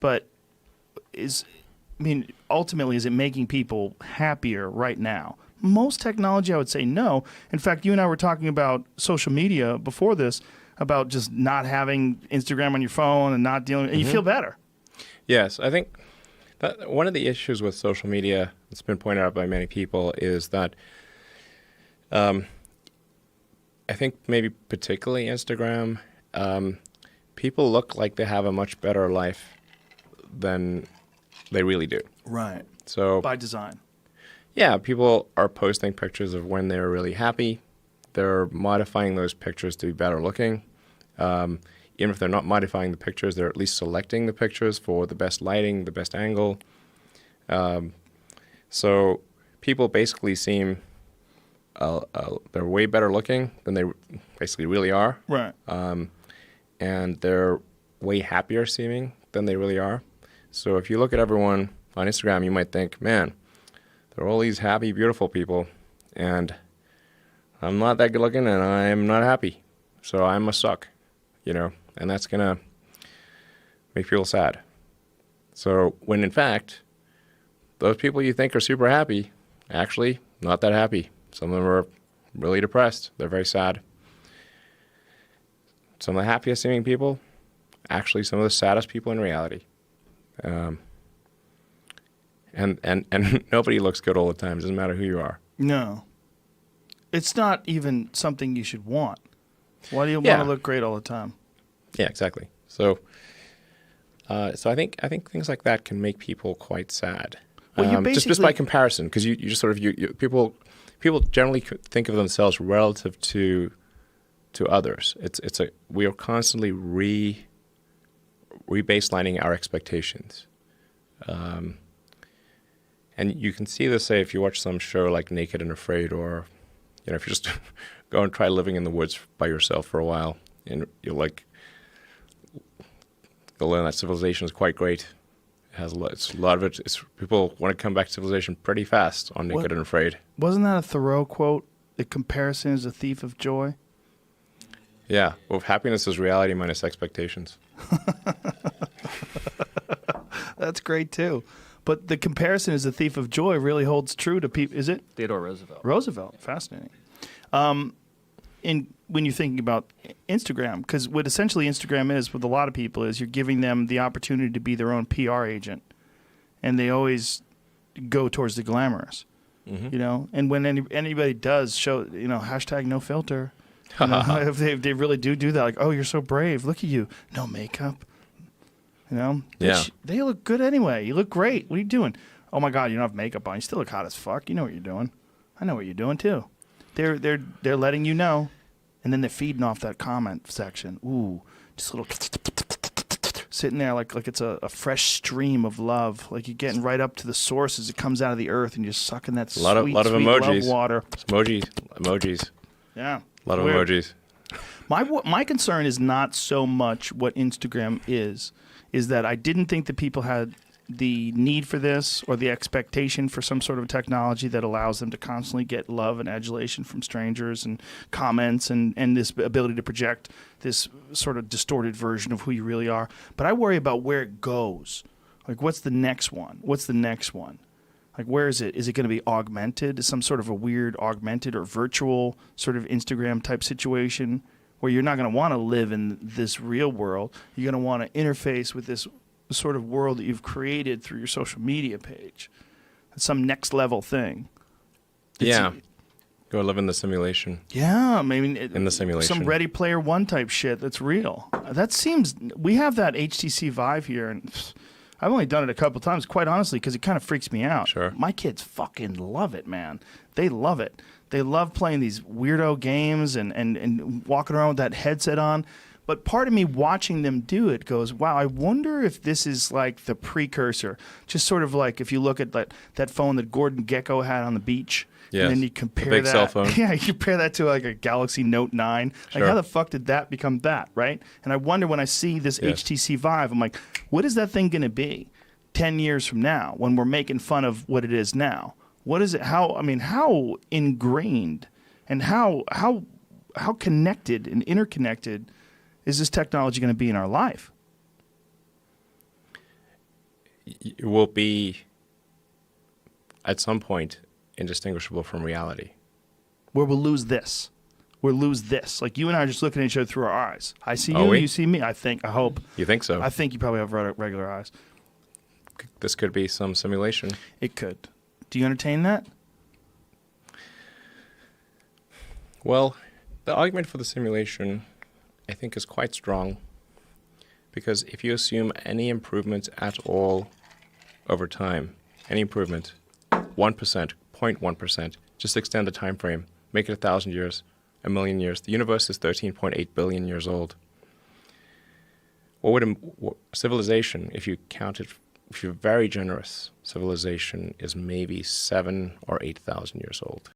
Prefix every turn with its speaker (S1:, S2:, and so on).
S1: but ultimately, is it making people happier right now? Most technology, I would say no. In fact, you and I were talking about social media before this, about just not having Instagram on your phone and not dealing, and you feel better.
S2: Yes, I think that one of the issues with social media that's been pointed out by many people is that I think maybe particularly Instagram, people look like they have a much better life than they really do.
S1: Right.
S2: So
S1: by design.
S2: Yeah, people are posting pictures of when they're really happy. They're modifying those pictures to be better looking. Even if they're not modifying the pictures, they're at least selecting the pictures for the best lighting, the best angle. So people basically seem they're way better looking than they basically really are.
S1: Right.
S2: And they're way happier seeming than they really are. So if you look at everyone on Instagram, you might think, man, there are all these happy, beautiful people, and I'm not that good looking, and I'm not happy. So I must suck, and that's going to make people sad. So when in fact, those people you think are super happy, actually not that happy. Some of them are really depressed. They're very sad. Some of the happiest seeming people, actually some of the saddest people in reality. And nobody looks good all the time. It doesn't matter who you are. No.
S1: It's not even something you should want. Why do you want to look great all the time?
S2: Yeah, exactly. So I think things like that can make people quite sad.
S1: Well,
S2: just by comparison, because you just sort of people generally think of themselves relative to others. We are constantly rebaselining our expectations. And you can see this, say, if you watch some show like Naked and Afraid, or if you just go and try living in the woods by yourself for a while, and you'll learn that civilization is quite great. It has a lot of it. People want to come back to civilization pretty fast on Naked and Afraid.
S1: Wasn't that a Thoreau quote? The comparison is a thief of joy.
S2: Yeah. Well, happiness is reality minus expectations.
S1: That's great too. But the comparison is a thief of joy really holds true to people. Is it?
S3: Theodore Roosevelt.
S1: Roosevelt. Fascinating. When you're thinking about Instagram, because what essentially Instagram is with a lot of people is you're giving them the opportunity to be their own PR agent. And they always go towards the glamorous, And when anybody does show, hashtag no filter, if they really do that, like, oh, you're so brave. Look at you. No makeup.
S2: Yeah.
S1: They look good anyway. You look great. What are you doing? Oh my God, you don't have makeup on. You still look hot as fuck. You know what you're doing. I know what you're doing too. They're letting you know, and then they're feeding off that comment section. Ooh, just a little sitting there like it's a fresh stream of love. Like you're getting right up to the source as it comes out of the earth, and you're sucking that sweet
S2: emojis.
S1: Love water.
S2: Emojis.
S1: Yeah.
S2: A lot of emojis.
S1: My concern is not so much what Instagram is that I didn't think that people had the need for this or the expectation for some sort of technology that allows them to constantly get love and adulation from strangers and comments and this ability to project this sort of distorted version of who you really are. But I worry about where it goes. Like, what's the next one? What's the next one? Like, where is it? Is it going to be augmented? Some sort of a weird augmented or virtual sort of Instagram type situation where you're not going to want to live in this real world. You're going to want to interface with this sort of world that you've created through your social media page. It's some next level thing.
S2: Go live in the simulation.
S1: Yeah, maybe
S2: in the simulation.
S1: Some Ready Player One type shit that's real. That seems, we have that HTC Vive here, and I've only done it a couple times, quite honestly, because it kind of freaks me out.
S2: Sure.
S1: My kids fucking love it, man. They love it. They love playing these weirdo games and walking around with that headset on. But part of me watching them do it goes, wow, I wonder if this is like the precursor. Just sort of like if you look at that phone that Gordon Gekko had on the beach.
S2: Yes.
S1: And then you compare
S2: the big
S1: that.
S2: Cell phone.
S1: Yeah, you compare that to like a Galaxy Note 9.
S2: Sure.
S1: Like, how the fuck did that become that, right? And I wonder when I see this HTC Vive, I'm like, what is that thing going to be 10 years from now when we're making fun of what it is now? What is it? How ingrained and how connected and interconnected is this technology going to be in our life?
S2: it will be, at some point, indistinguishable from reality.
S1: Where we'll lose this. We'll lose this. Like you and I are just looking at each other through our eyes. I see
S2: Are
S1: you,
S2: we?
S1: you see me. I think, I hope.
S2: You think so?
S1: I think you probably have regular eyes.
S2: This could be some simulation.
S1: It could. Do you entertain that?
S2: Well, the argument for the simulation, I think, is quite strong. Because if you assume any improvement at all over time, any improvement, 1%, 0.1%, just extend the time frame, make it 1,000 years, 1,000,000 years. The universe is 13.8 billion years old. What would civilization, if you counted, if you're very generous, civilization is maybe 7,000 or 8,000 years old.